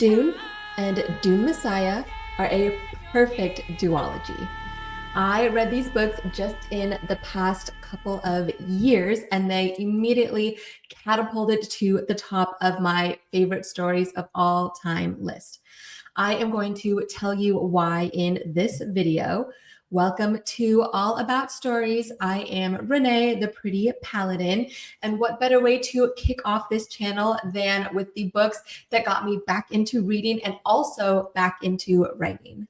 Dune and Dune Messiah are a perfect duology. I read these books just in the past couple of years, and they immediately catapulted to the top of my favorite stories of all time list. I am going to tell you why in this video. Welcome to All About Stories. I am Renee, the pretty paladin, and what better way to kick off this channel than with the books that got me back into reading and also back into writing.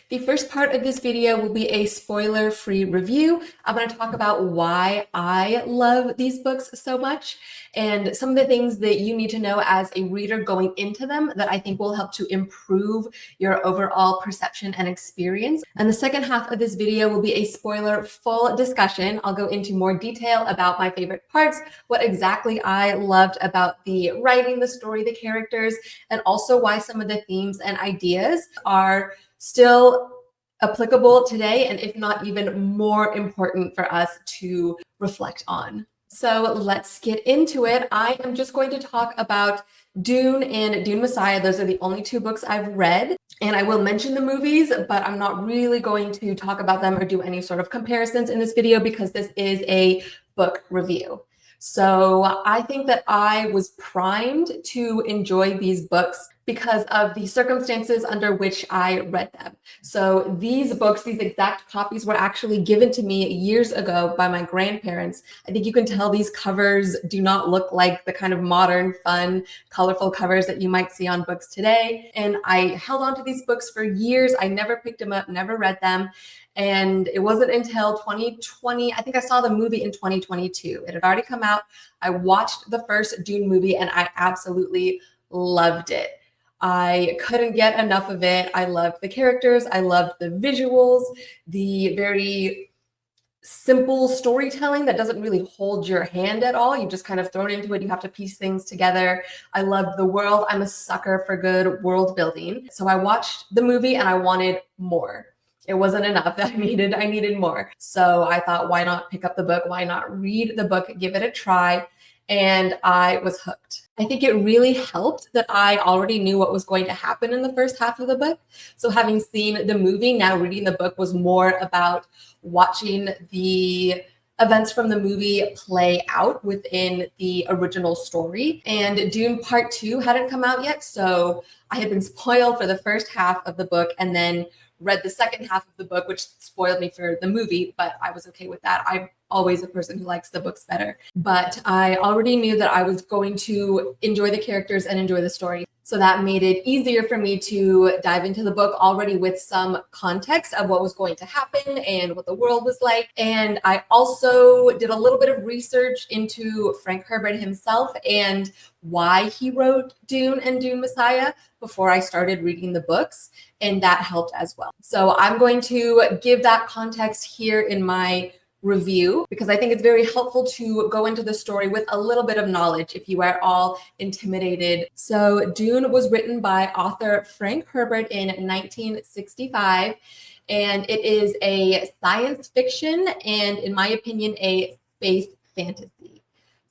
The first part of this video will be a spoiler-free review. I'm going to talk about why I love these books so much and some of the things that you need to know as a reader going into them that I think will help to improve your overall perception and experience. And the second half of this video will be a spoiler-full discussion. I'll go into more detail about my favorite parts, what exactly I loved about the writing, the story, the characters, and also why some of the themes and ideas are still applicable today, and if not even more important for us to reflect on. So let's get into it. I am just going to talk about Dune and Dune Messiah. Those are the only two books I've read, and I will mention the movies, but I'm not really going to talk about them or do any sort of comparisons in this video because this is a book review. So I think that I was primed to enjoy these books because of the circumstances under which I read them. So these books, these exact copies were actually given to me years ago by my grandparents. I think you can tell these covers do not look like the kind of modern, fun, colorful covers that you might see on books today. And I held on to these books for years. I never picked them up, never read them. And it wasn't until 2020, I think I saw the movie in 2022. It had already come out. I watched the first Dune movie and I absolutely loved it. I couldn't get enough of it. I loved the characters. I loved the visuals, the very simple storytelling that doesn't really hold your hand at all. You just kind of thrown into it. You have to piece things together. I loved the world. I'm a sucker for good world building. So I watched the movie and I wanted more. It wasn't enough. I needed more. So I thought, why not pick up the book? Why not read the book, give it a try? And I was hooked. I think it really helped that I already knew what was going to happen in the first half of the book. So having seen the movie, now reading the book was more about watching the events from the movie play out within the original story. And Dune Part 2 hadn't come out yet, so I had been spoiled for the first half of the book and then read the second half of the book, which spoiled me for the movie, but I was okay with that. I'm always a person who likes the books better. But I already knew that I was going to enjoy the characters and enjoy the story. So that made it easier for me to dive into the book already with some context of what was going to happen and what the world was like. And I also did a little bit of research into Frank Herbert himself and why he wrote Dune and Dune Messiah before I started reading the books. And that helped as well. So I'm going to give that context here in my review because I think it's very helpful to go into the story with a little bit of knowledge if you are all intimidated. So Dune was written by author Frank Herbert in 1965, and it is a science fiction and, in my opinion, a space fantasy.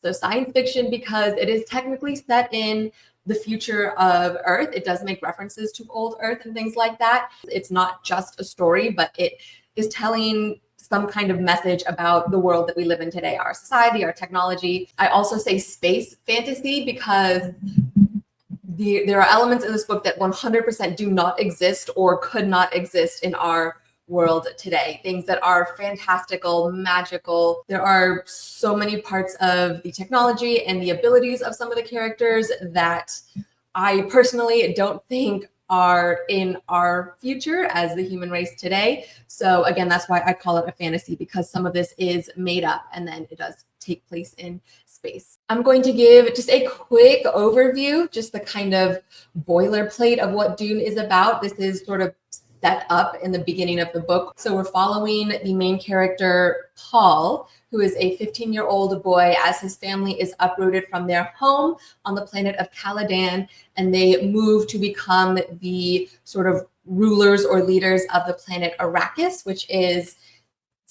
So science fiction because it is technically set in the future of Earth. It does make references to old Earth and things like that. It's not just a story, but it is telling some kind of message about the world that we live in today, our society, our technology. I also say space fantasy because there are elements in this book that 100% do not exist or could not exist in our world today. Things that are fantastical, magical. There are so many parts of the technology and the abilities of some of the characters that I personally don't think are in our future as the human race today. So again, that's why I call it a fantasy, because some of this is made up and then it does take place in space. I'm going to give just a quick overview, just the kind of boilerplate of what Dune is about. This is sort of set up in the beginning of the book. So we're following the main character, Paul, who is a 15-year-old boy as his family is uprooted from their home on the planet of Caladan, and they move to become the sort of rulers or leaders of the planet Arrakis, which is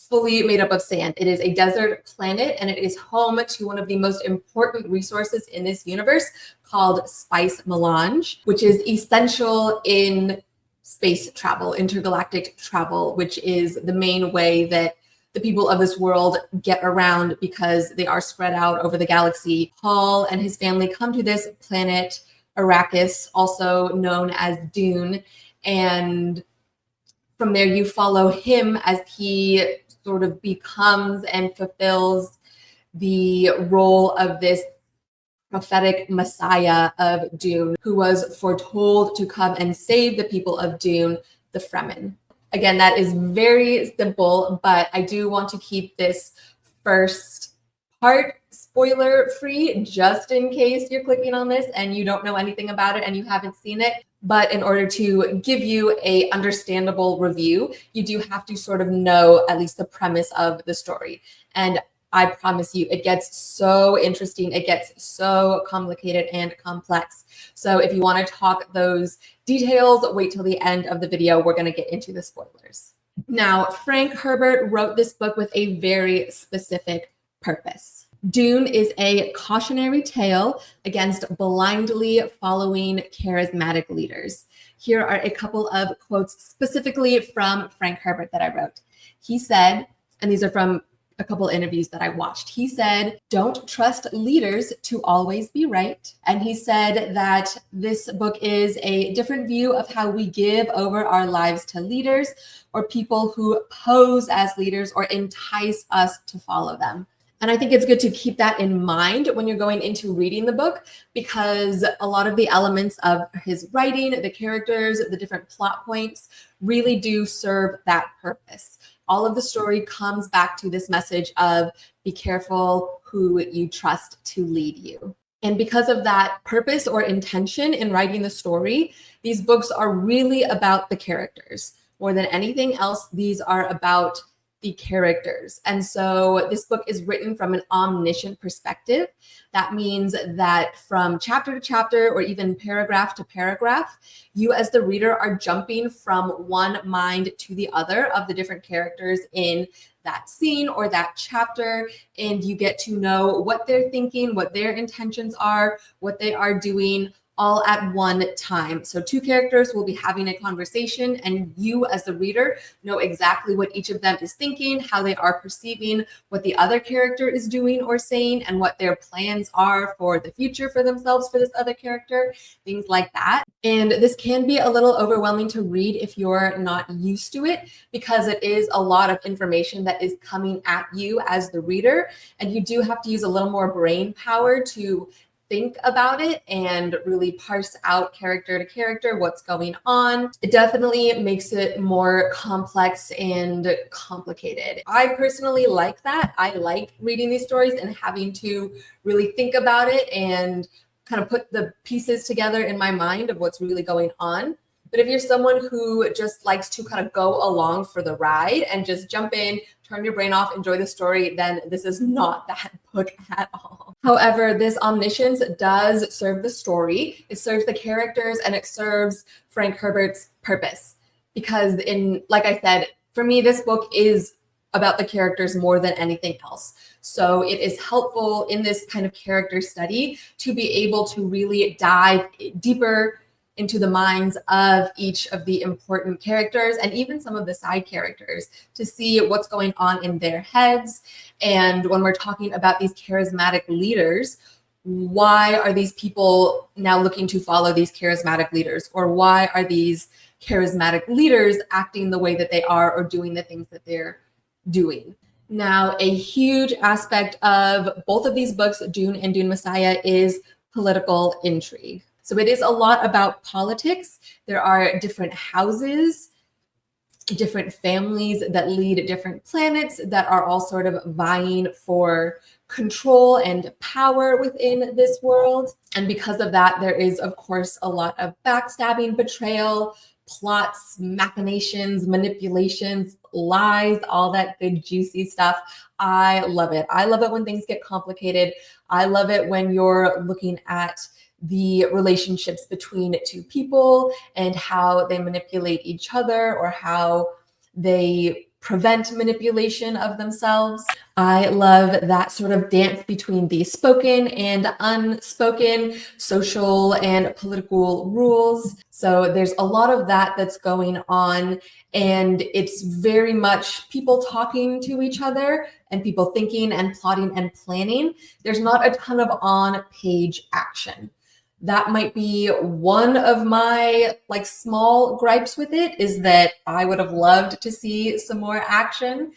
fully made up of sand. It is a desert planet, and it is home to one of the most important resources in this universe called spice melange, which is essential in space travel, intergalactic travel, which is the main way that the people of this world get around because they are spread out over the galaxy. Paul and his family come to this planet, Arrakis, also known as Dune, and from there you follow him as he sort of becomes and fulfills the role of this prophetic Messiah of Dune, who was foretold to come and save the people of Dune, the Fremen. Again, that is very simple, but I do want to keep this first part spoiler free, just in case you're clicking on this and you don't know anything about it and you haven't seen it. But in order to give you a understandable review, you do have to sort of know at least the premise of the story. And I promise you, it gets so interesting. It gets so complicated and complex. So if you want to talk those details, wait till the end of the video. We're going to get into the spoilers. Now, Frank Herbert wrote this book with a very specific purpose. Dune is a cautionary tale against blindly following charismatic leaders. Here are a couple of quotes specifically from Frank Herbert that I wrote. He said, and these are from a couple interviews that I watched. He said, "Don't trust leaders to always be right." And he said that this book is a different view of how we give over our lives to leaders or people who pose as leaders or entice us to follow them. And I think it's good to keep that in mind when you're going into reading the book, because a lot of the elements of his writing, the characters, the different plot points really do serve that purpose. All of the story comes back to this message of be careful who you trust to lead you. And because of that purpose or intention in writing the story, these books are really about the characters. More than anything else, these are about the characters. And so this book is written from an omniscient perspective. That means that from chapter to chapter or even paragraph to paragraph, you as the reader are jumping from one mind to the other of the different characters in that scene or that chapter, and you get to know what they're thinking, what their intentions are, what they are doing, all at one time. So two characters will be having a conversation, and you as the reader know exactly what each of them is thinking, how they are perceiving what the other character is doing or saying, and what their plans are for the future for themselves, for this other character, things like that. And this can be a little overwhelming to read if you're not used to it, because it is a lot of information that is coming at you as the reader, and you do have to use a little more brain power to think about it and really parse out character to character what's going on. It definitely makes it more complex and complicated. I personally like that. I like reading these stories and having to really think about it and kind of put the pieces together in my mind of what's really going on. But if you're someone who just likes to kind of go along for the ride and just jump in, turn your brain off, enjoy the story, then this is not that book at all. However, this omniscience does serve the story. It serves the characters, and it serves Frank Herbert's purpose. Because like I said, for me, this book is about the characters more than anything else. So it is helpful in this kind of character study to be able to really dive deeper into the minds of each of the important characters and even some of the side characters to see what's going on in their heads. And when we're talking about these charismatic leaders, why are these people now looking to follow these charismatic leaders? Or why are these charismatic leaders acting the way that they are or doing the things that they're doing? Now, a huge aspect of both of these books, Dune and Dune Messiah, is political intrigue. So it is a lot about politics. There are different houses, different families that lead different planets that are all sort of vying for control and power within this world. And because of that, there is, of course, a lot of backstabbing, betrayal, plots, machinations, manipulations, lies, all that good juicy stuff. I love it. I love it when things get complicated. I love it when you're looking at the relationships between two people and how they manipulate each other or how they prevent manipulation of themselves. I love that sort of dance between the spoken and unspoken social and political rules. So there's a lot of that that's going on, and it's very much people talking to each other and people thinking and plotting and planning. There's not a ton of on-page action. That might be one of my like small gripes with it, is that I would have loved to see some more action.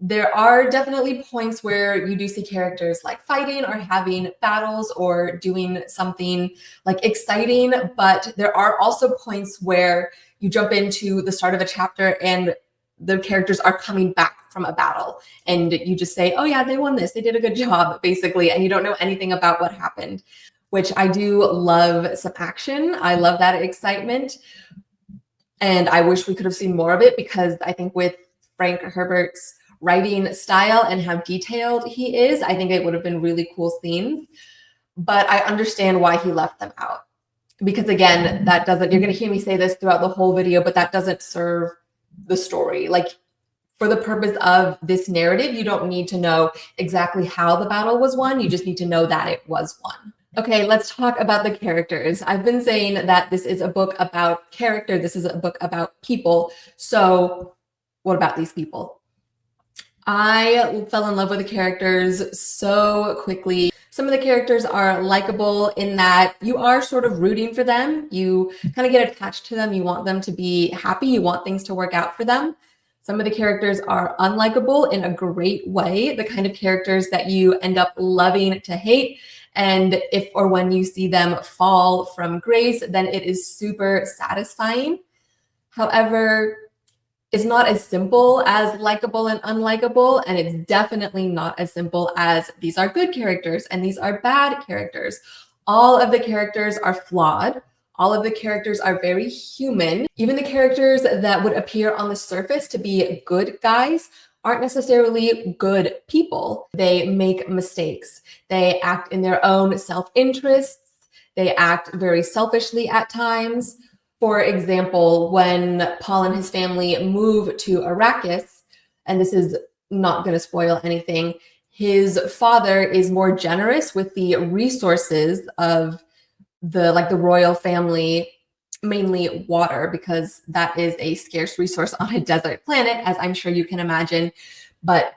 There are definitely points where you do see characters like fighting or having battles or doing something like exciting, but there are also points where you jump into the start of a chapter and the characters are coming back from a battle and you just say, oh yeah, they won this, they did a good job, basically, and you don't know anything about what happened, which I do love some action. I love that excitement. And I wish we could have seen more of it, because I think with Frank Herbert's writing style and how detailed he is, I think it would have been really cool scenes. But I understand why he left them out. Because again, that doesn't, you're going to hear me say this throughout the whole video, but that doesn't serve the story. Like, for the purpose of this narrative, you don't need to know exactly how the battle was won. You just need to know that it was won. Okay, let's talk about the characters. I've been saying that this is a book about character. This is a book about people. So what about these people? I fell in love with the characters so quickly. Some of the characters are likable in that you are sort of rooting for them. You kind of get attached to them. You want them to be happy. You want things to work out for them. Some of the characters are unlikable in a great way, the kind of characters that you end up loving to hate. And if or when you see them fall from grace, then it is super satisfying. However, it's not as simple as likable and unlikable, and it's definitely not as simple as these are good characters and these are bad characters. All of the characters are flawed. All of the characters are very human. Even the characters that would appear on the surface to be good guys aren't necessarily good people. They make mistakes. They act in their own self-interests. They act very selfishly at times. For example, when Paul and his family move to Arrakis, and this is not going to spoil anything, his father is more generous with the resources of the royal family, mainly water, because that is a scarce resource on a desert planet, as I'm sure you can imagine. But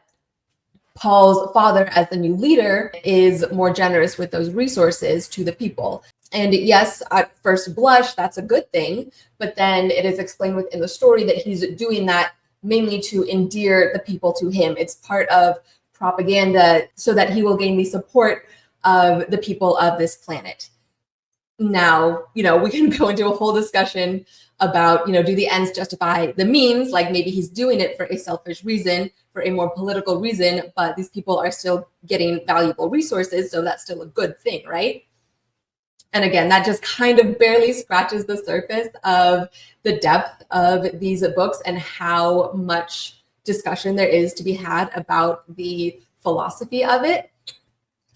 Paul's father, as the new leader, is more generous with those resources to the people. And yes, at first blush, that's a good thing. But then it is explained within the story that he's doing that mainly to endear the people to him. It's part of propaganda so that he will gain the support of the people of this planet. Now, we can go into a whole discussion about, do the ends justify the means? Like, maybe he's doing it for a selfish reason, for a more political reason, but these people are still getting valuable resources, so that's still a good thing, right? And again, that just kind of barely scratches the surface of the depth of these books and how much discussion there is to be had about the philosophy of it.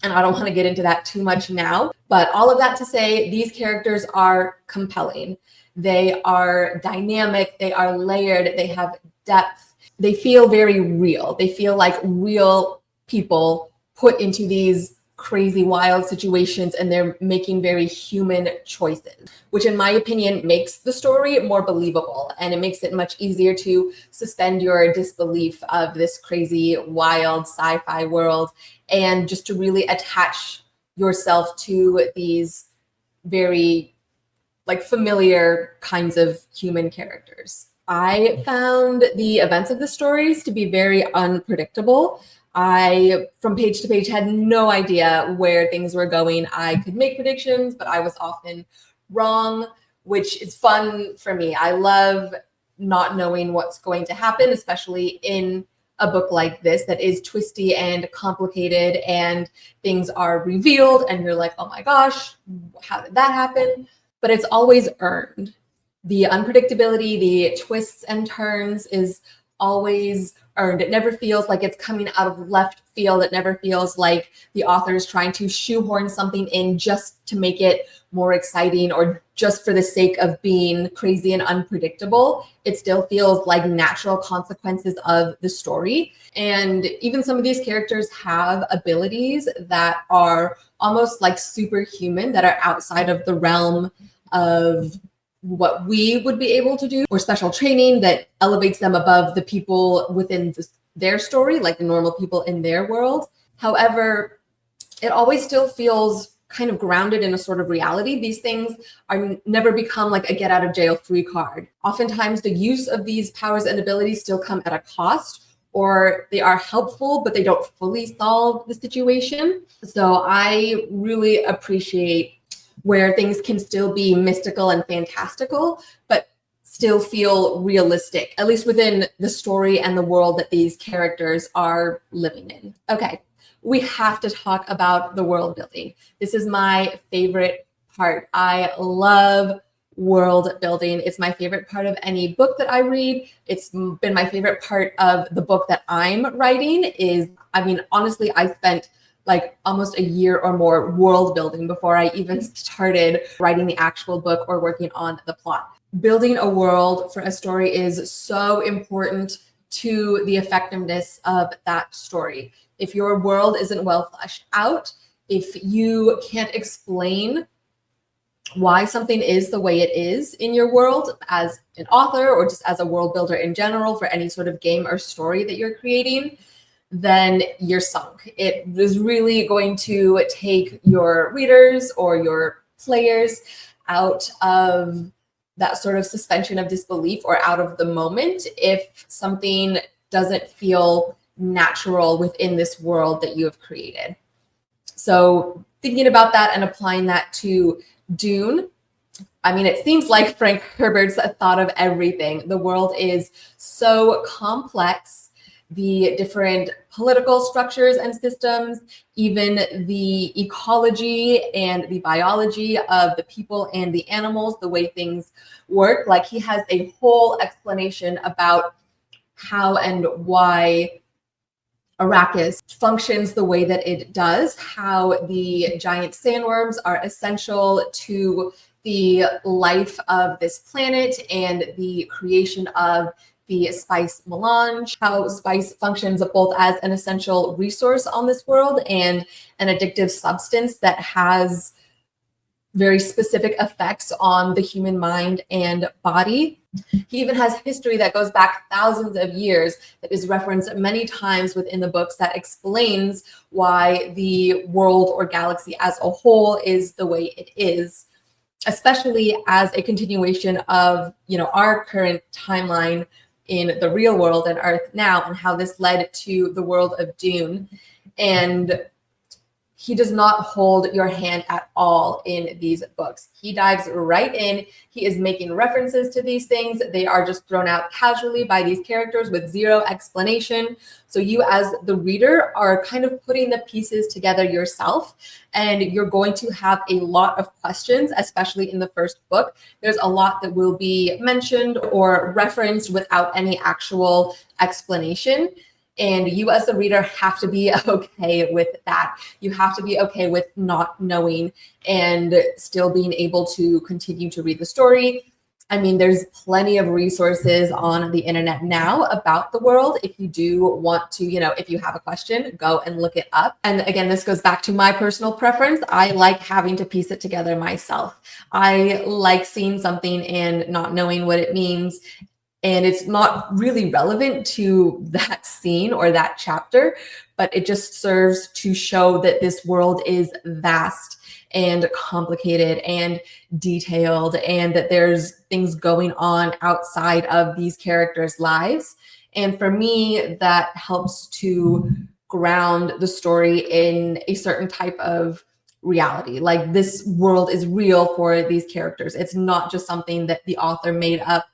And I don't want to get into that too much now, but all of that to say, these characters are compelling. They are dynamic, they are layered, they have depth. They feel very real. They feel like real people put into these crazy, wild situations, and they're making very human choices, which in my opinion makes the story more believable, and it makes it much easier to suspend your disbelief of this crazy, wild sci-fi world, and just to really attach yourself to these very familiar kinds of human characters. I found the events of the stories to be very unpredictable. I, from page to page, had no idea where things were going. I could make predictions, but I was often wrong, which is fun for me. I love not knowing what's going to happen, especially in a book like this that is twisty and complicated, and things are revealed and you're like, oh my gosh, how did that happen? But it's always earned. The unpredictability, the twists and turns is always earned. It never feels like it's coming out of left field. It never feels like the author is trying to shoehorn something in just to make it more exciting or just for the sake of being crazy and unpredictable. It still feels like natural consequences of the story. And even some of these characters have abilities that are almost like superhuman, that are outside of the realm of what we would be able to do, or special training that elevates them above the people within their story, like the normal people in their world. However, it always still feels kind of grounded in a sort of reality. These things are never become like a get out of jail free card. Oftentimes the use of these powers and abilities still come at a cost, or they are helpful, but they don't fully solve the situation. So I really appreciate where things can still be mystical and fantastical, but still feel realistic, at least within the story and the world that these characters are living in. Okay, we have to talk about the world building. This is my favorite part. I love world building. It's my favorite part of any book that I read. It's been my favorite part of the book that I'm writing. Honestly, I spent like almost a year or more world building before I even started writing the actual book or working on the plot. Building a world for a story is so important to the effectiveness of that story. If your world isn't well fleshed out, if you can't explain why something is the way it is in your world as an author, or just as a world builder in general for any sort of game or story that you're creating, then you're sunk. It is really going to take your readers or your players out of that sort of suspension of disbelief or out of the moment if something doesn't feel natural within this world that you have created. So thinking about that and applying that to Dune, it seems like Frank Herbert's thought of everything. The world is so complex. The different political structures and systems, even the ecology and the biology of the people and the animals, the way things work. Like, he has a whole explanation about how and why Arrakis functions the way that it does, how the giant sandworms are essential to the life of this planet and the creation of the spice melange, how spice functions both as an essential resource on this world and an addictive substance that has very specific effects on the human mind and body. He even has history that goes back thousands of years that is referenced many times within the books that explains why the world or galaxy as a whole is the way it is, especially as a continuation of, our current timeline in the real world and Earth now, and how this led to the world of Dune. And he does not hold your hand at all in these books. He dives right in. He is making references to these things. They are just thrown out casually by these characters with zero explanation. So you as the reader are kind of putting the pieces together yourself, and you're going to have a lot of questions, especially in the first book. There's a lot that will be mentioned or referenced without any actual explanation. And you as the reader have to be okay with that. You have to be okay with not knowing and still being able to continue to read the story. There's plenty of resources on the internet now about the world. If you do want to, if you have a question, go and look it up. And again, this goes back to my personal preference. I like having to piece it together myself. I like seeing something and not knowing what it means, and it's not really relevant to that scene or that chapter, but it just serves to show that this world is vast and complicated and detailed, and that there's things going on outside of these characters' lives. And for me, that helps to ground the story in a certain type of reality. Like, this world is real for these characters. It's not just something that the author made up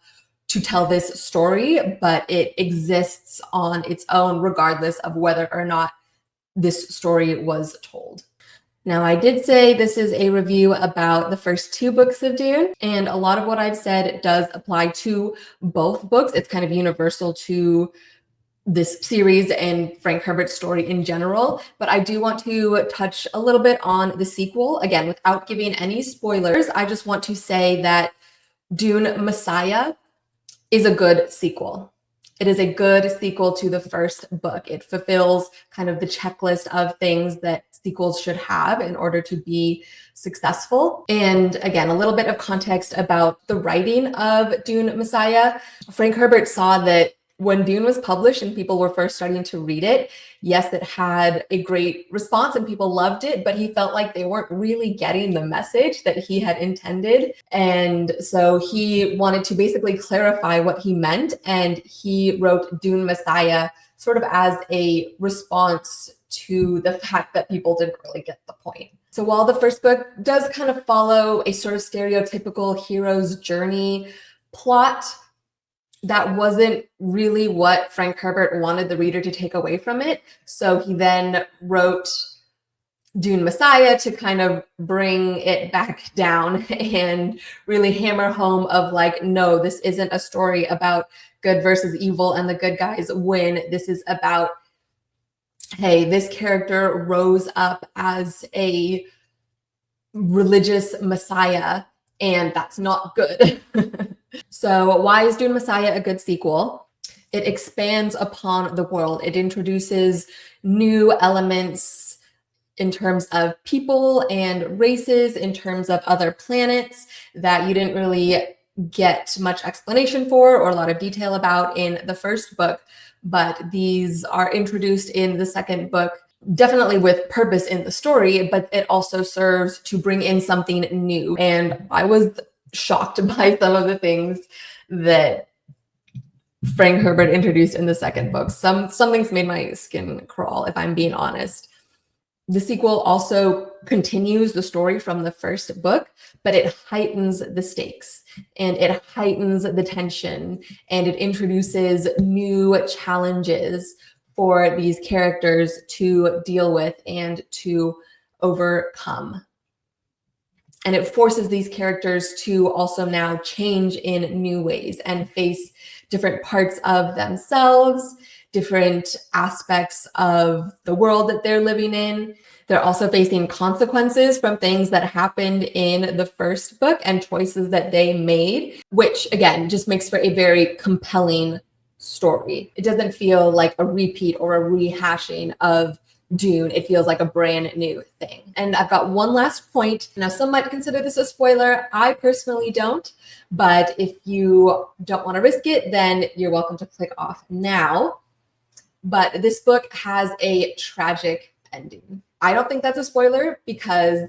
to tell this story, but it exists on its own, regardless of whether or not this story was told. Now, I did say this is a review about the first two books of Dune, and a lot of what I've said does apply to both books. It's kind of universal to this series and Frank Herbert's story in general, but I do want to touch a little bit on the sequel. Again, without giving any spoilers, I just want to say that Dune Messiah is a good sequel. It is a good sequel to the first book. It fulfills kind of the checklist of things that sequels should have in order to be successful. And again, a little bit of context about the writing of Dune Messiah. Frank Herbert saw that when Dune was published and people were first starting to read it, yes, it had a great response and people loved it, but he felt like they weren't really getting the message that he had intended. And so he wanted to basically clarify what he meant. And he wrote Dune Messiah sort of as a response to the fact that people didn't really get the point. So while the first book does kind of follow a sort of stereotypical hero's journey plot, that wasn't really what Frank Herbert wanted the reader to take away from it. So he then wrote Dune Messiah to kind of bring it back down and really hammer home of like, no, this isn't a story about good versus evil and the good guys win. This is about, hey, this character rose up as a religious messiah, and that's not good. So why is Dune Messiah a good sequel? It expands upon the world. It introduces new elements in terms of people and races, in terms of other planets that you didn't really get much explanation for or a lot of detail about in the first book, but these are introduced in the second book, definitely with purpose in the story, but it also serves to bring in something new. And I was shocked by some of the things that Frank Herbert introduced in the second book. Some things made my skin crawl, if I'm being honest. The sequel also continues the story from the first book, but it heightens the stakes and it heightens the tension and it introduces new challenges for these characters to deal with and to overcome. And it forces these characters to also now change in new ways and face different parts of themselves, different aspects of the world that they're living in. They're also facing consequences from things that happened in the first book and choices that they made, which again, just makes for a very compelling story. It doesn't feel like a repeat or a rehashing of Dune. It feels like a brand new thing. And I've got one last point. Now, some might consider this a spoiler. I personally don't, but if you don't want to risk it, then you're welcome to click off now. But this book has a tragic ending. I don't think that's a spoiler because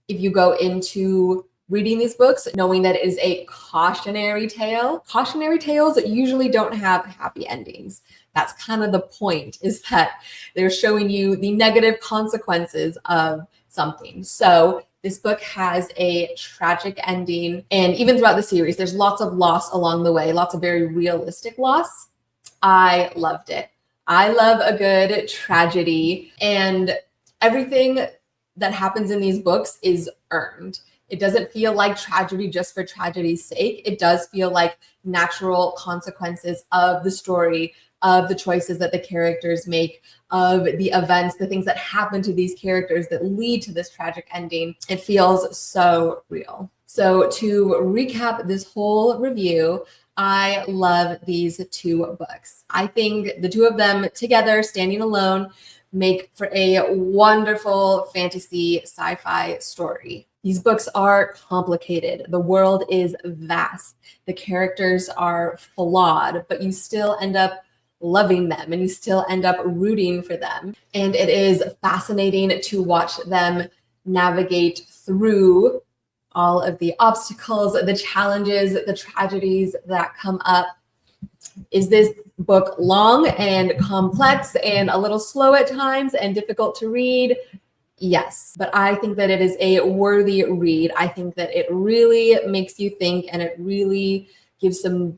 if you go into reading these books, knowing that it is a cautionary tale, cautionary tales usually don't have happy endings. That's kind of the point, is that they're showing you the negative consequences of something. So this book has a tragic ending. And even throughout the series, there's lots of loss along the way, lots of very realistic loss. I loved it. I love a good tragedy, and everything that happens in these books is earned. It doesn't feel like tragedy just for tragedy's sake. It does feel like natural consequences of the story, of the choices that the characters make, of the events, the things that happen to these characters that lead to this tragic ending. It feels so real. So to recap this whole review, I love these two books. I think the two of them together, standing alone, make for a wonderful fantasy sci-fi story. These books are complicated. The world is vast. The characters are flawed, but you still end up loving them and you still end up rooting for them. And it is fascinating to watch them navigate through all of the obstacles, the challenges, the tragedies that come up. Is this book long and complex and a little slow at times and difficult to read? Yes, but I think that it is a worthy read. I think that it really makes you think and it really gives some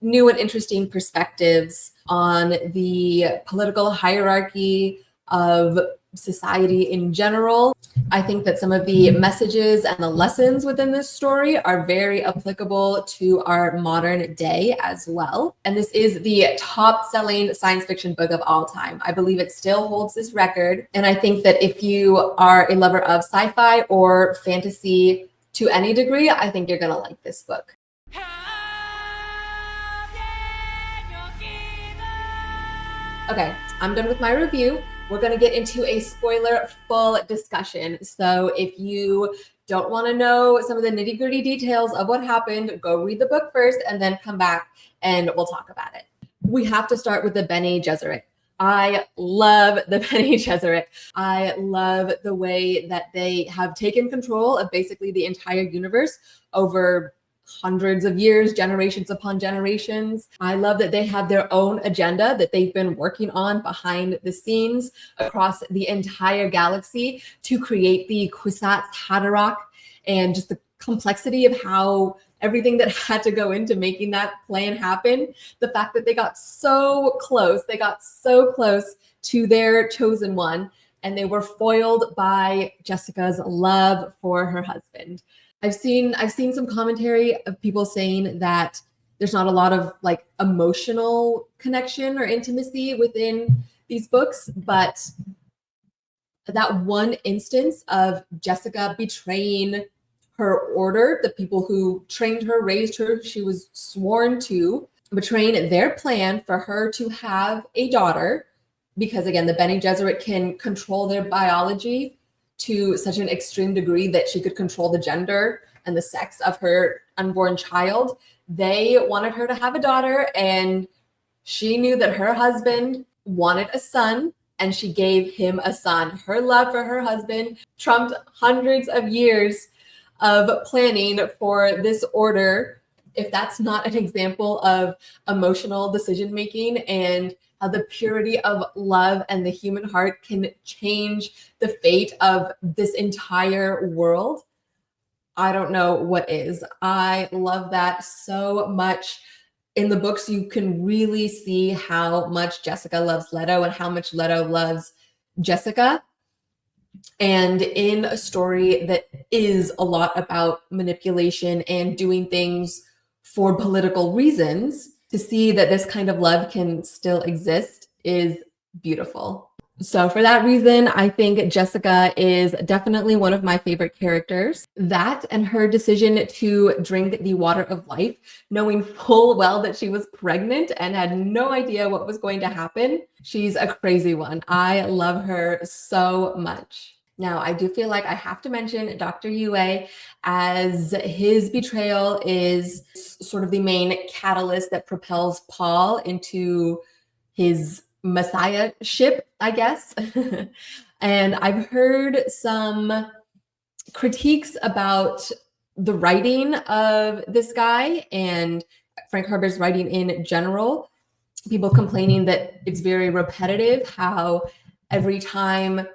new and interesting perspectives on the political hierarchy of society in general. I think that some of the messages and the lessons within this story are very applicable to our modern day as well. And this is the top-selling science fiction book of all time. I believe it still holds this record. And I think that if you are a lover of sci-fi or fantasy to any degree, I think you're going to like this book. Okay, I'm done with my review. We're going to get into a spoiler-full discussion. So if you don't want to know some of the nitty-gritty details of what happened, go read the book first and then come back and we'll talk about it. We have to start with the Bene Gesserit. I love the Bene Gesserit. I love the way that they have taken control of basically the entire universe over hundreds of years, generations upon generations. I love that they have their own agenda that they've been working on behind the scenes across the entire galaxy to create the Kwisatz Haderach, and just the complexity of how everything that had to go into making that plan happen. The fact that they got so close to their chosen one, and they were foiled by Jessica's love for her husband. I've seen some commentary of people saying that there's not a lot of like emotional connection or intimacy within these books, but that one instance of Jessica betraying her order, the people who trained her, raised her, she was sworn to, betraying their plan for her to have a daughter, because again, the Bene Gesserit can control their biology to such an extreme degree that she could control the gender and the sex of her unborn child. They wanted her to have a daughter, and she knew that her husband wanted a son, and she gave him a son. Her love for her husband trumped hundreds of years of planning for this order. If that's not an example of emotional decision-making and how the purity of love and the human heart can change the fate of this entire world, I don't know what is. I love that so much. In the books, you can really see how much Jessica loves Leto and how much Leto loves Jessica. And in a story that is a lot about manipulation and doing things for political reasons, to see that this kind of love can still exist is beautiful. So for that reason, I think Jessica is definitely one of my favorite characters. That and her decision to drink the water of life, knowing full well that she was pregnant and had no idea what was going to happen. She's a crazy one. I love her so much. Now, I do feel like I have to mention Dr. Yue, as his betrayal is sort of the main catalyst that propels Paul into his messiahship, I guess. And I've heard some critiques about the writing of this guy and Frank Herbert's writing in general. People complaining that it's very repetitive, how every time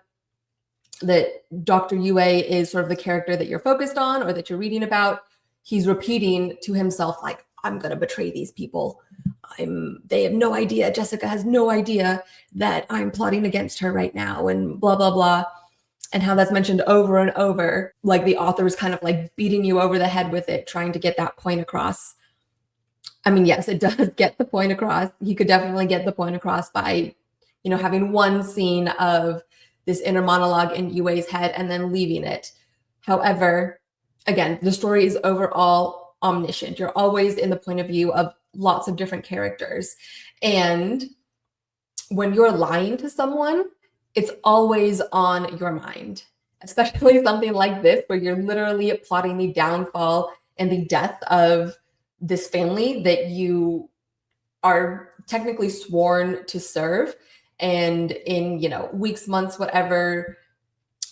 that Dr. Yue is sort of the character that you're focused on or that you're reading about, he's repeating to himself, like, I'm going to betray these people. They have no idea. Jessica has no idea that I'm plotting against her right now, and blah, blah, blah. And how that's mentioned over and over, like the author is kind of like beating you over the head with it, trying to get that point across. I mean, yes, it does get the point across. He could definitely get the point across by, having one scene of this inner monologue in Yue's head and then leaving it. However, again, the story is overall omniscient. You're always in the point of view of lots of different characters. And when you're lying to someone, it's always on your mind, especially something like this, where you're literally plotting the downfall and the death of this family that you are technically sworn to serve. And in, weeks, months, whatever,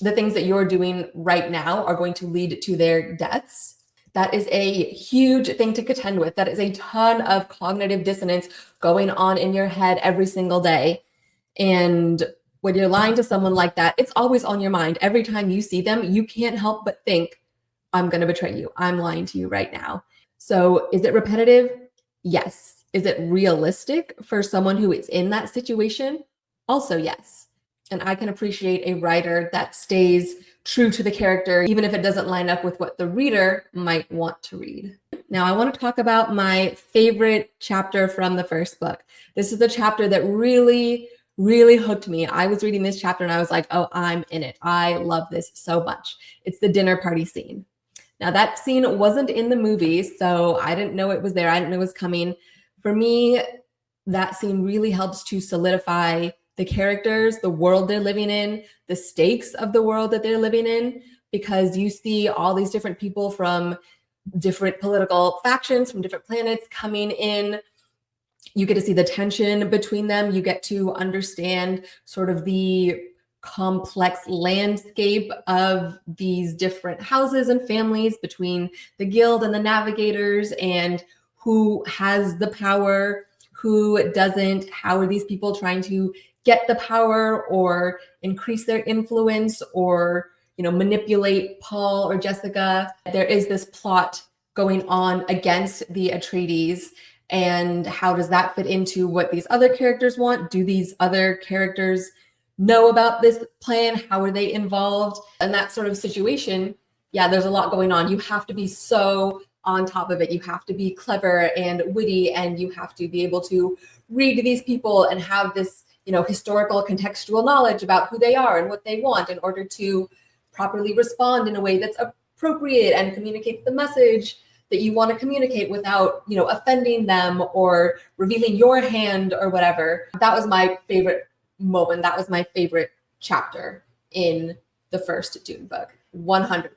the things that you're doing right now are going to lead to their deaths. That is a huge thing to contend with. That is a ton of cognitive dissonance going on in your head every single day. And when you're lying to someone like that, it's always on your mind. Every time you see them, you can't help but think, I'm going to betray you. I'm lying to you right now. So is it repetitive? Yes. Is it realistic for someone who is in that situation? Also, yes. And I can appreciate a writer that stays true to the character, even if it doesn't line up with what the reader might want to read. Now, I want to talk about my favorite chapter from the first book. This is the chapter that really hooked me. I was reading this chapter and I was like, oh, I'm in it. I love this so much. It's the dinner party scene. Now, that scene wasn't in the movie, so I didn't know it was there. I didn't know it was coming. For me, that scene really helps to solidify the characters, the world they're living in, the stakes of the world that they're living in, because you see all these different people from different political factions, from different planets coming in. You get to see the tension between them. You get to understand sort of the complex landscape of these different houses and families between the guild and the navigators, and who has the power, who doesn't, how are these people trying to get the power or increase their influence or, manipulate Paul or Jessica. There is this plot going on against the Atreides, and how does that fit into what these other characters want? Do these other characters know about this plan? How are they involved? And that sort of situation, yeah, there's a lot going on. You have to be so on top of it. You have to be clever and witty, and you have to be able to read these people and have this, historical contextual knowledge about who they are and what they want in order to properly respond in a way that's appropriate and communicate the message that you want to communicate without, offending them or revealing your hand or whatever. That was my favorite moment. That was my favorite chapter in the first Dune book, 100%.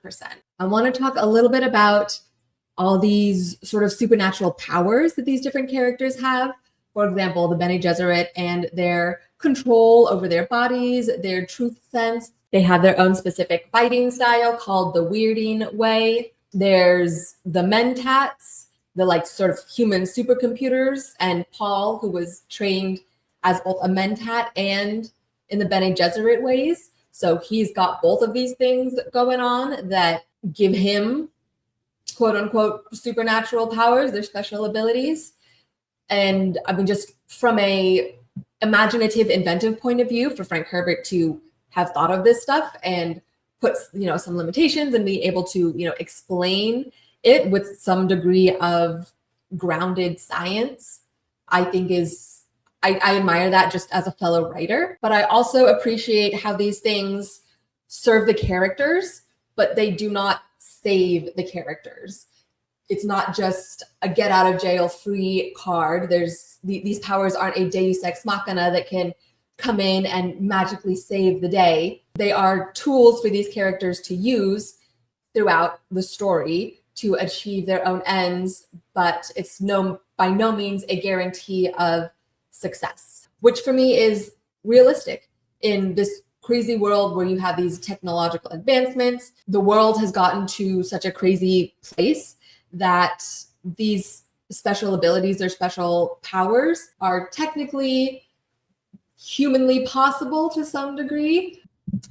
I want to talk a little bit about all these sort of supernatural powers that these different characters have. For example, the Bene Gesserit and their control over their bodies, their truth sense. They have their own specific fighting style called the Weirding Way. There's the Mentats, the sort of human supercomputers, and Paul, who was trained as both a Mentat and in the Bene Gesserit ways. So he's got both of these things going on that give him quote unquote supernatural powers, their special abilities. And I mean, just from a imaginative, inventive point of view, for Frank Herbert to have thought of this stuff and put, some limitations and be able to, explain it with some degree of grounded science, I think I admire that just as a fellow writer. But I also appreciate how these things serve the characters, but they do not save the characters. It's not just a get out of jail free card. These powers aren't a deus ex machina that can come in and magically save the day. They are tools for these characters to use throughout the story to achieve their own ends, but it's by no means a guarantee of success, which for me is realistic in this crazy world where you have these technological advancements. The world has gotten to such a crazy place that these special abilities or special powers are technically humanly possible to some degree,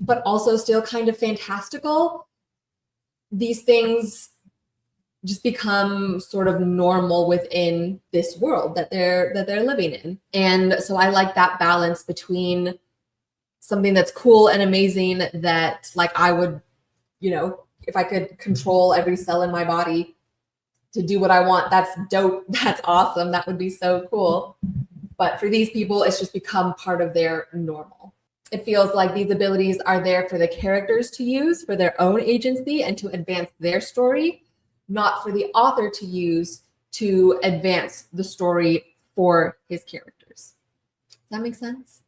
but also still kind of fantastical. These things just become sort of normal within this world that they're living in. And so I like that balance between something that's cool and amazing that I would, if I could control every cell in my body to do what I want, that's dope. That's awesome. That would be so cool. But for these people, it's just become part of their normal. It feels like these abilities are there for the characters to use for their own agency and to advance their story, not for the author to use to advance the story for his characters. Does that make sense?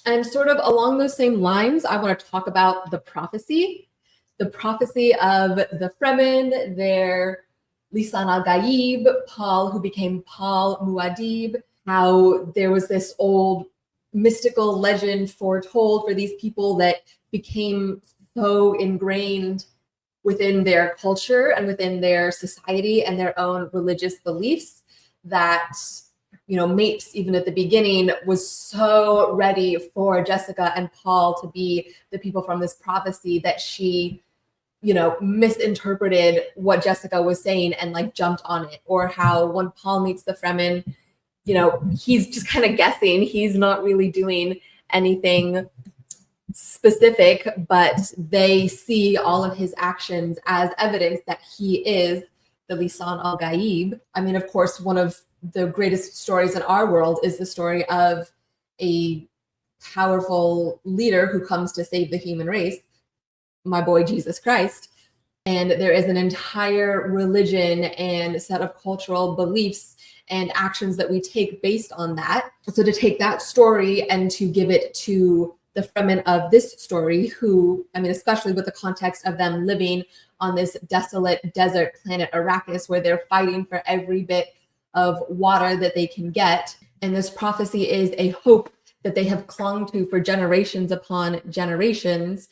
And sort of along those same lines, I want to talk about the prophecy of the Fremen, their Lisan al-Gaib, Paul, who became Paul Muad'Dib, how there was this old mystical legend foretold for these people that became so ingrained within their culture and within their society and their own religious beliefs that, Mapes, even at the beginning, was so ready for Jessica and Paul to be the people from this prophecy that she misinterpreted what Jessica was saying and jumped on it. Or how when Paul meets the Fremen, he's just kind of guessing. He's not really doing anything specific, but they see all of his actions as evidence that he is the Lisan al-Gaib. I mean, of course, one of the greatest stories in our world is the story of a powerful leader who comes to save the human race, my boy Jesus Christ. And there is an entire religion and set of cultural beliefs and actions that we take based on that. So to take that story and to give it to the Fremen of this story, who, I mean, especially with the context of them living on this desolate desert planet Arrakis, where they're fighting for every bit of water that they can get. And this prophecy is a hope that they have clung to for generations upon generations.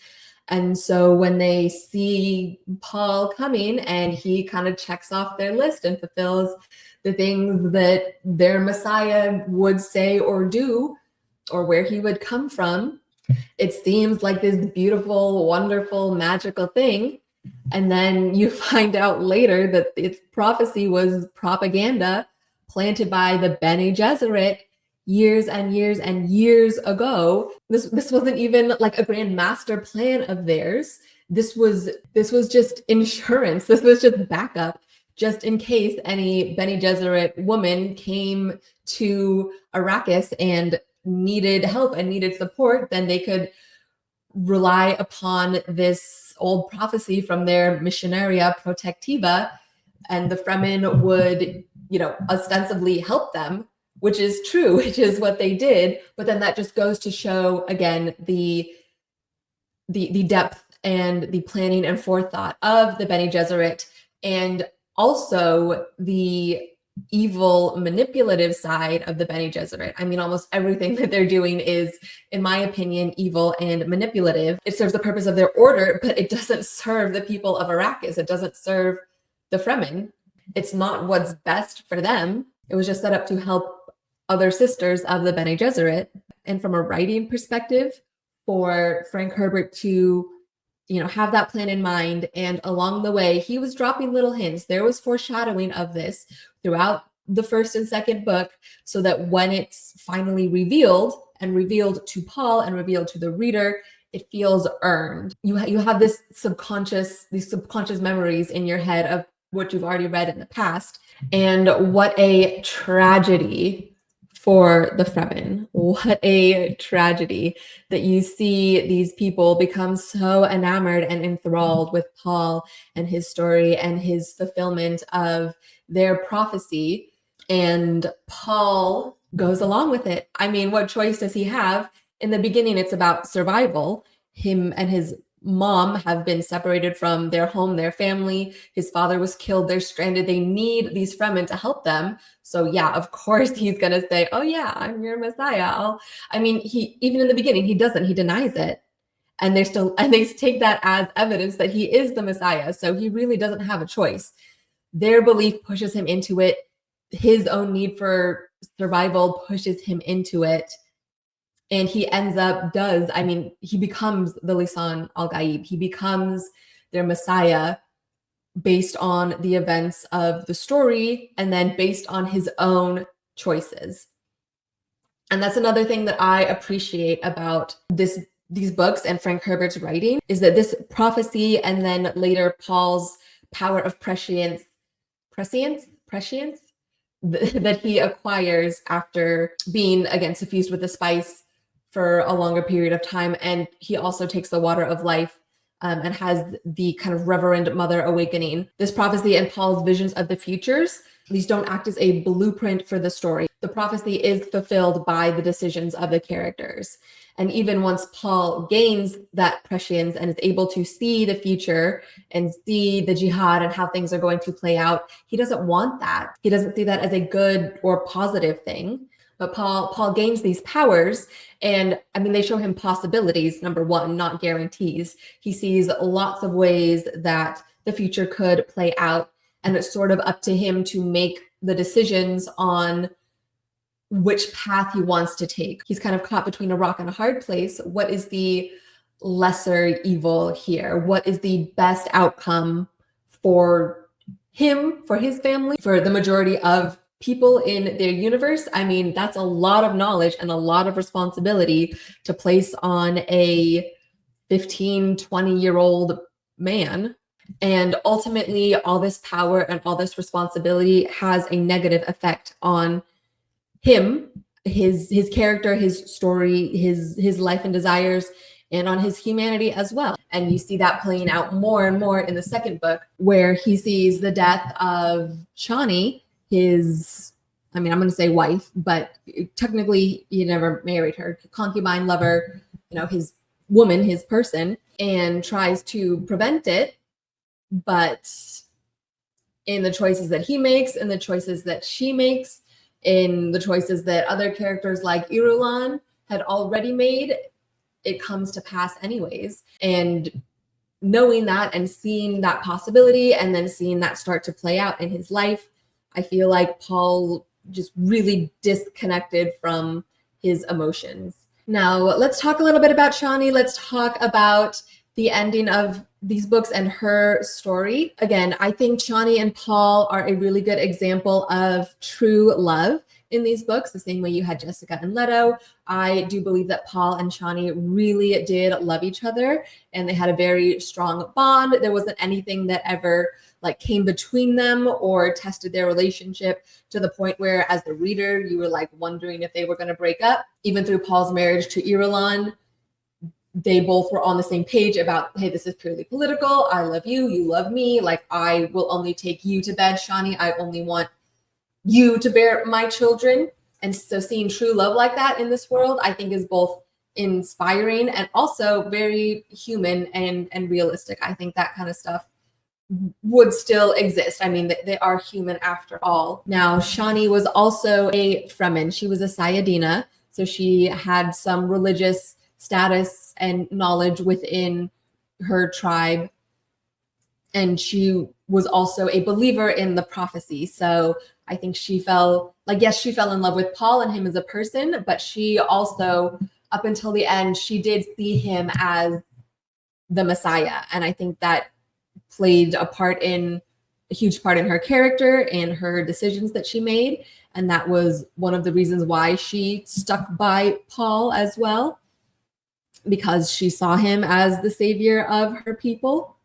And so when they see Paul coming and he kind of checks off their list and fulfills the things that their Messiah would say or do, or where he would come from, it seems like this beautiful, wonderful, magical thing. And then you find out later that its prophecy was propaganda planted by the Bene Gesserit years and years and years ago. This wasn't even like a grand master plan of theirs. This was just insurance. This was just backup, just in case any Bene Gesserit woman came to Arrakis and needed help and needed support, then they could rely upon this old prophecy from their Missionaria Protectiva, and the Fremen would, ostensibly help them, which is true, which is what they did. But then that just goes to show, again, the depth and the planning and forethought of the Bene Gesserit, and also the evil, manipulative side of the Bene Gesserit. I mean, almost everything that they're doing is, in my opinion, evil and manipulative. It serves the purpose of their order, but it doesn't serve the people of Arrakis. It doesn't serve the Fremen. It's not what's best for them. It was just set up to help other sisters of the Bene Gesserit. And from a writing perspective, for Frank Herbert to have that plan in mind, and along the way he was dropping little hints. There was foreshadowing of this throughout the first and second book, so that when it's finally revealed to Paul and revealed to the reader, it feels earned. You have these subconscious memories in your head of what you've already read in the past. And what a tragedy for the Fremen. What a tragedy that you see these people become so enamored and enthralled with Paul and his story and his fulfillment of their prophecy. And Paul goes along with it. I mean, what choice does he have? In the beginning, it's about survival. Him and his mom have been separated from their home, their family. His father was killed. They're stranded. They need these Fremen to help them. So yeah, of course he's going to say, oh yeah, I'm your Messiah. He, even in the beginning, he doesn't, he denies it. And they take that as evidence that he is the Messiah. So he really doesn't have a choice. Their belief pushes him into it. His own need for survival pushes him into it. And he he becomes the Lisan al-Gaib. He becomes their Messiah based on the events of the story, and then based on his own choices. And that's another thing that I appreciate about these books and Frank Herbert's writing, is that this prophecy, and then later Paul's power of prescience that he acquires after being, again, suffused with the spice for a longer period of time. And he also takes the water of life and has the kind of Reverend Mother awakening. This prophecy and Paul's visions of the futures, these don't act as a blueprint for the story. The prophecy is fulfilled by the decisions of the characters. And even once Paul gains that prescience and is able to see the future and see the jihad and how things are going to play out, he doesn't want that. He doesn't see that as a good or positive thing. But Paul gains these powers, and they show him possibilities, number one, not guarantees. He sees lots of ways that the future could play out, and it's sort of up to him to make the decisions on which path he wants to take. He's kind of caught between a rock and a hard place. What is the lesser evil here? What is the best outcome for him, for his family, for the majority of people in their universe? That's a lot of knowledge and a lot of responsibility to place on a 15, 20-year-old man. And ultimately, all this power and all this responsibility has a negative effect on him, his character, his story, his life and desires, and on his humanity as well. And you see that playing out more and more in the second book, where he sees the death of Chani, his, I mean, I'm going to say wife, but technically he never married her, concubine, lover, his woman, his person, and tries to prevent it. But in the choices that he makes, and the choices that she makes, in the choices that other characters like Irulan had already made, it comes to pass anyways. And knowing that and seeing that possibility, and then seeing that start to play out in his life, I feel like Paul just really disconnected from his emotions. Now, let's talk a little bit about Chani. Let's talk about the ending of these books and her story. Again, I think Chani and Paul are a really good example of true love in these books, the same way you had Jessica and Leto. I do believe that Paul and Chani really did love each other, and they had a very strong bond. There wasn't anything that ever came between them or tested their relationship to the point where, as the reader, you were wondering if they were going to break up. Even through Paul's marriage to Irulan, they both were on the same page about, hey, this is purely political. I love you. You love me. I will only take you to bed, Chani. I only want you to bear my children. And so seeing true love like that in this world, I think, is both inspiring and also very human and realistic. I think that kind of stuff would still exist. I mean, they are human after all. Now, Chani was also a Fremen. She was a Sayadina. So she had some religious status and knowledge within her tribe. And she was also a believer in the prophecy. So I think she fell, yes, she fell in love with Paul and him as a person, but she also, up until the end, she did see him as the Messiah. And I think that played a huge part in her character and her decisions that she made. And that was one of the reasons why she stuck by Paul as well, because she saw him as the savior of her people,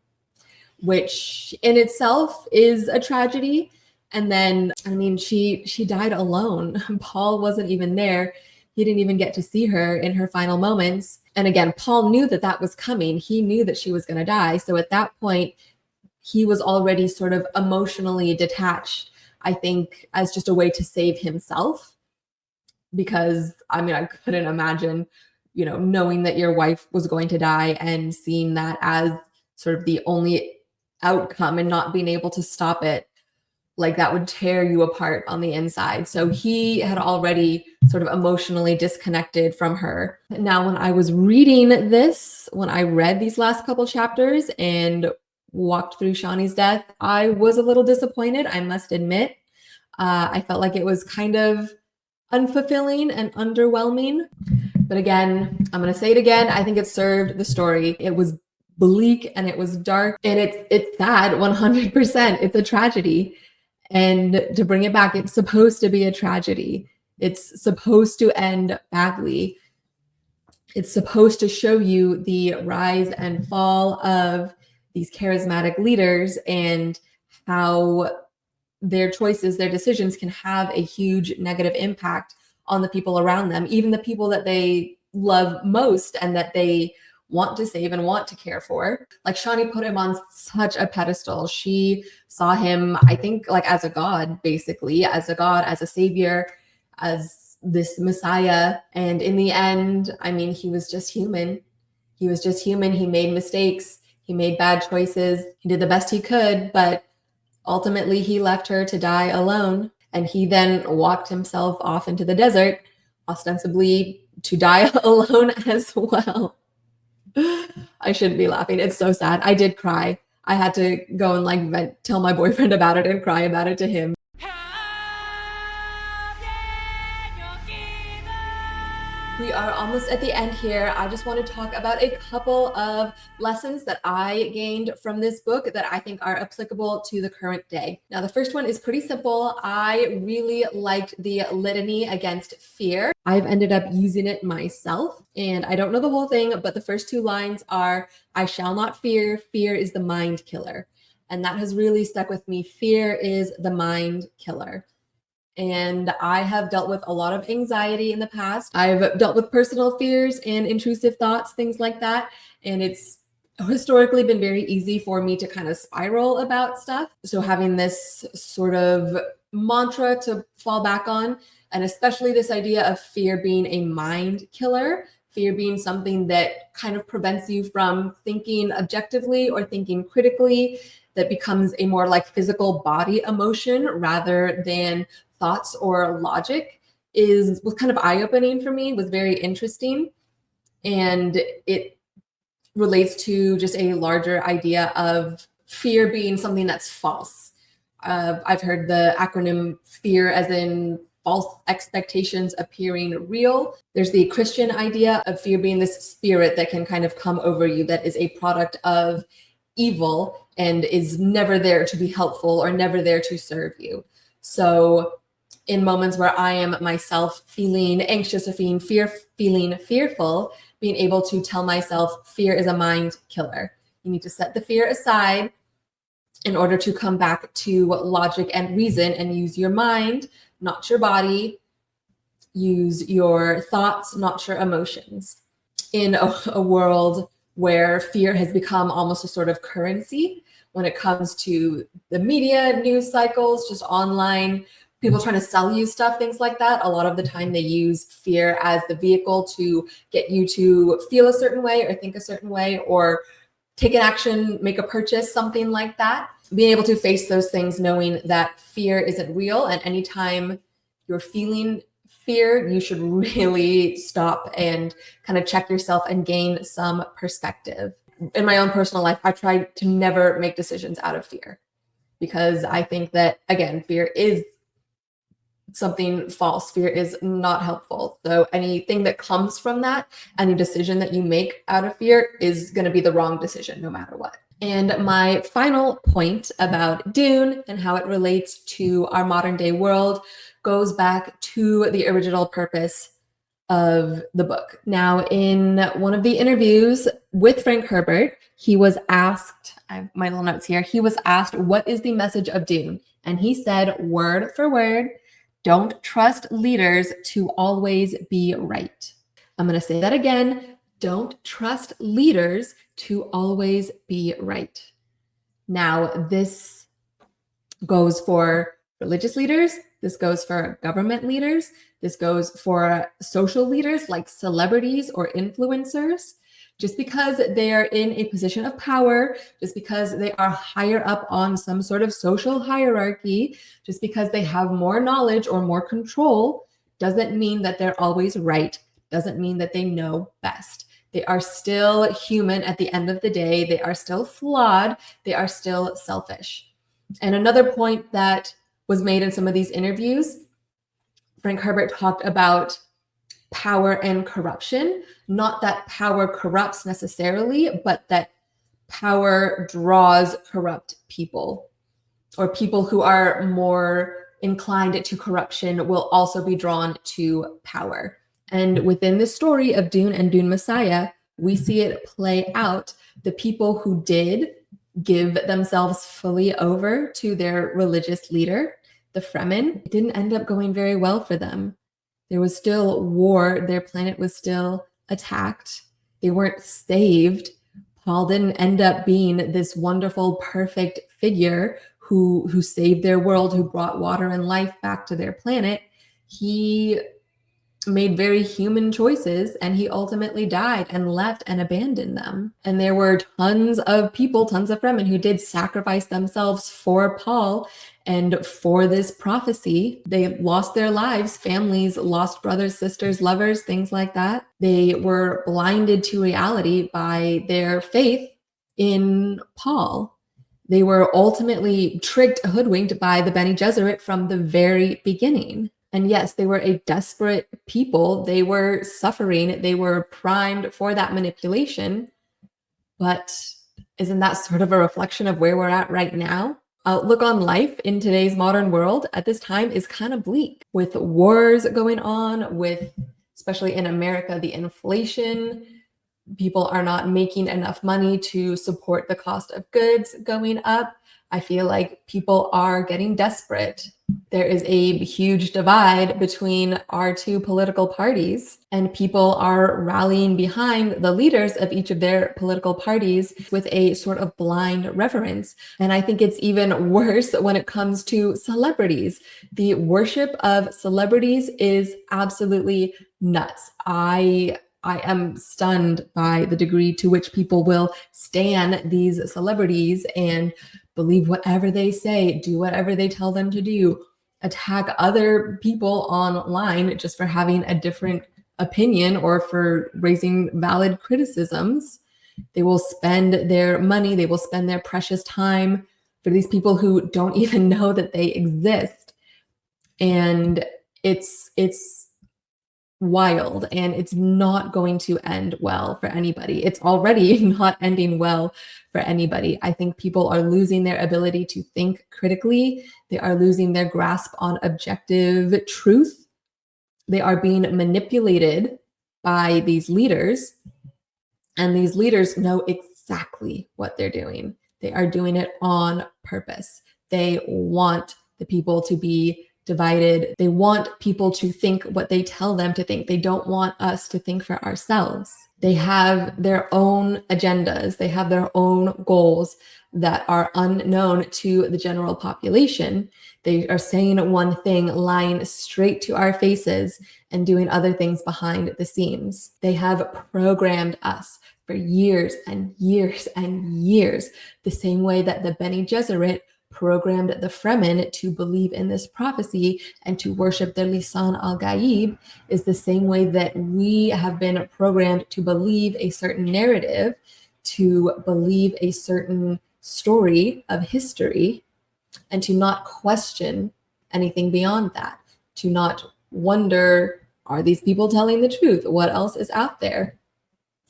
which in itself is a tragedy. And then, I mean, she died alone. Paul wasn't even there. He didn't even get to see her in her final moments. And again, Paul knew that was coming. He knew that she was going to die. So at that point, he was already sort of emotionally detached, I think, as just a way to save himself. Because, I mean, I couldn't imagine, knowing that your wife was going to die and seeing that as sort of the only outcome and not being able to stop it. That would tear you apart on the inside. So he had already sort of emotionally disconnected from her. Now, when I was reading this, when I read these last couple chapters and walked through Chani's death, I was a little disappointed, I must admit. I felt like it was kind of unfulfilling and underwhelming. But again, I'm going to say it again, I think it served the story. It was bleak and it was dark and it's sad, 100%. It's a tragedy. And to bring it back, it's supposed to be a tragedy. It's supposed to end badly. It's supposed to show you the rise and fall of these charismatic leaders and how their choices, their decisions can have a huge negative impact on the people around them, even the people that they love most and that they want to save and want to care for. Chani put him on such a pedestal. She saw him, I think, as a god, basically, as a god, as a savior, as this Messiah. And in the end, I mean, he was just human. He was just human. He made mistakes. He made bad choices. He did the best he could, but ultimately he left her to die alone. And he then walked himself off into the desert, ostensibly to die alone as well. I shouldn't be laughing. It's so sad. I did cry. I had to go and tell my boyfriend about it and cry about it to him. We are almost at the end here. I just want to talk about a couple of lessons that I gained from this book that I think are applicable to the current day. Now, the first one is pretty simple. I really liked the litany against fear. I've ended up using it myself, and I don't know the whole thing, but the first two lines are, "I shall not fear. Fear is the mind killer." And that has really stuck with me. Fear is the mind killer. And I have dealt with a lot of anxiety in the past. I've dealt with personal fears and intrusive thoughts, things like that. And it's historically been very easy for me to kind of spiral about stuff. So having this sort of mantra to fall back on, and especially this idea of fear being a mind killer, fear being something that kind of prevents you from thinking objectively or thinking critically, that becomes a more like physical body emotion rather than thoughts or logic, was kind of eye-opening for me, was very interesting. And it relates to just a larger idea of fear being something that's false. I've heard the acronym FEAR as in false expectations appearing real. There's the Christian idea of fear being this spirit that can kind of come over you, that is a product of evil and is never there to be helpful or never there to serve you. So in moments where I am myself feeling anxious or feeling fearful, being able to tell myself fear is a mind killer. You need to set the fear aside in order to come back to logic and reason and use your mind, not your body. Use your thoughts, not your emotions. In a world where fear has become almost a sort of currency when it comes to the media, news cycles, just online, people trying to sell you stuff, things like that. A lot of the time they use fear as the vehicle to get you to feel a certain way or think a certain way or take an action, make a purchase, something like that. Being able to face those things, knowing that fear isn't real, and anytime you're feeling fear, you should really stop and kind of check yourself and gain some perspective. In my own personal life, I try to never make decisions out of fear because I think that, again, fear is something false. Fear is not helpful. So anything that comes from that, any decision that you make out of fear is going to be the wrong decision no matter what. And my final point about Dune and how it relates to our modern day world goes back to the original purpose of the book. Now, in one of the interviews with Frank Herbert, he was asked, I have my little notes here, he was asked, what is the message of Dune? And he said, word for word, don't trust leaders to always be right. I'm going to say that again. Don't trust leaders to always be right. Now, this goes for religious leaders. This goes for government leaders. This goes for social leaders like celebrities or influencers. Just because they are in a position of power, just because they are higher up on some sort of social hierarchy, just because they have more knowledge or more control, doesn't mean that they're always right, doesn't mean that they know best. They are still human at the end of the day. They are still flawed. They are still selfish. And another point that was made in some of these interviews, Frank Herbert talked about power and corruption. Not that power corrupts necessarily, but that power draws corrupt people, or people who are more inclined to corruption will also be drawn to power. And within the story of Dune and Dune Messiah, we see it play out. The people who did give themselves fully over to their religious leader, the Fremen, it didn't end up going very well for them. There was still war. Their planet was still attacked. They weren't saved. Paul didn't end up being this wonderful, perfect figure who saved their world, who brought water and life back to their planet. He made very human choices, and he ultimately died and left and abandoned them. And there were tons of people, tons of Fremen who did sacrifice themselves for Paul and for this prophecy. They lost their lives. Families lost brothers, sisters, lovers, things like that. They were blinded to reality by their faith in Paul. They were ultimately tricked, hoodwinked by the Bene Gesserit from the very beginning. And yes, they were a desperate people. They were suffering. They were primed for that manipulation. But isn't that sort of a reflection of where we're at right now? Outlook on life in today's modern world at this time is kind of bleak, with wars going on, with, especially in America, the inflation. People are not making enough money to support the cost of goods going up. I feel like people are getting desperate. There is a huge divide between our two political parties, and people are rallying behind the leaders of each of their political parties with a sort of blind reverence. And I think it's even worse when it comes to celebrities. The worship of celebrities is absolutely nuts. I am stunned by the degree to which people will stan these celebrities and believe whatever they say, do whatever they tell them to do, attack other people online just for having a different opinion or for raising valid criticisms. They will spend their money, they will spend their precious time for these people who don't even know that they exist. And it's wild, and it's not going to end well for anybody. It's already not ending well for anybody. I think people are losing their ability to think critically. They are losing their grasp on objective truth. They are being manipulated by these leaders, and these leaders know exactly what they're doing. They are doing it on purpose. They want the people to be divided. They want people to think what they tell them to think. They don't want us to think for ourselves. They have their own agendas. They have their own goals that are unknown to the general population. They are saying one thing, lying straight to our faces, and doing other things behind the scenes. They have programmed us for years and years and years, the same way that the Bene Gesserit programmed the Fremen to believe in this prophecy and to worship the Lisan al-Gaib, is the same way that we have been programmed to believe a certain narrative, to believe a certain story of history, and to not question anything beyond that, to not wonder, are these people telling the truth? What else is out there?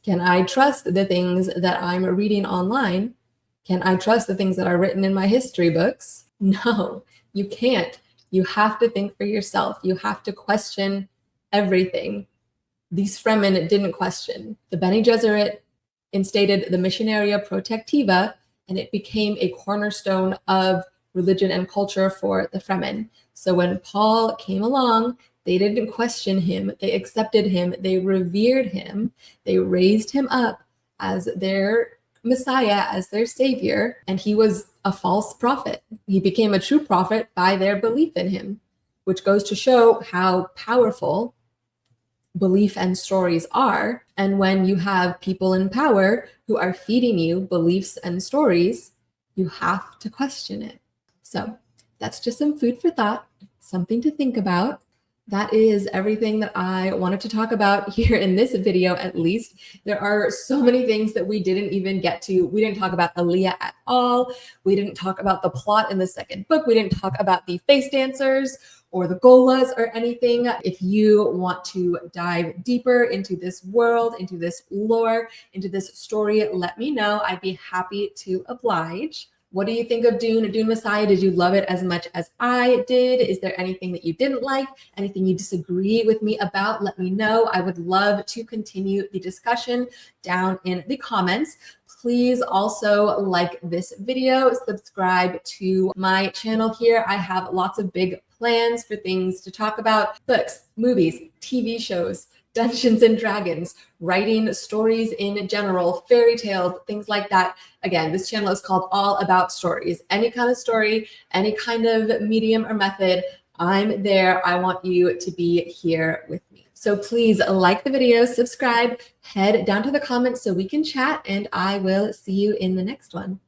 Can I trust the things that I'm reading online? Can I trust the things that are written in my history books? No, you can't. You have to think for yourself. You have to question everything. These Fremen didn't question. The Bene Gesserit instated the Missionaria Protectiva, and it became a cornerstone of religion and culture for the Fremen. So when Paul came along, they didn't question him. They accepted him. They revered him. They raised him up as their Messiah, as their savior, and he was a false prophet. He became a true prophet by their belief in him, which goes to show how powerful belief and stories are. And when you have people in power who are feeding you beliefs and stories, you have to question it. So that's just some food for thought, something to think about. That is everything that I wanted to talk about here in this video, at least. There are so many things that we didn't even get to. We didn't talk about Aaliyah at all. We didn't talk about the plot in the second book. We didn't talk about the face dancers or the Golas or anything. If you want to dive deeper into this world, into this lore, into this story, let me know. I'd be happy to oblige. What do you think of Dune and Dune Messiah? Did you love it as much as I did? Is there anything that you didn't like? Anything you disagree with me about? Let me know. I would love to continue the discussion down in the comments. Please also like this video, subscribe to my channel here. I have lots of big plans for things to talk about: books, movies, TV shows, Dungeons and Dragons, writing stories in general, fairy tales, things like that. Again, this channel is called All About Stories. Any kind of story, any kind of medium or method, I'm there. I want you to be here with me. So please like the video, subscribe, head down to the comments so we can chat, and I will see you in the next one.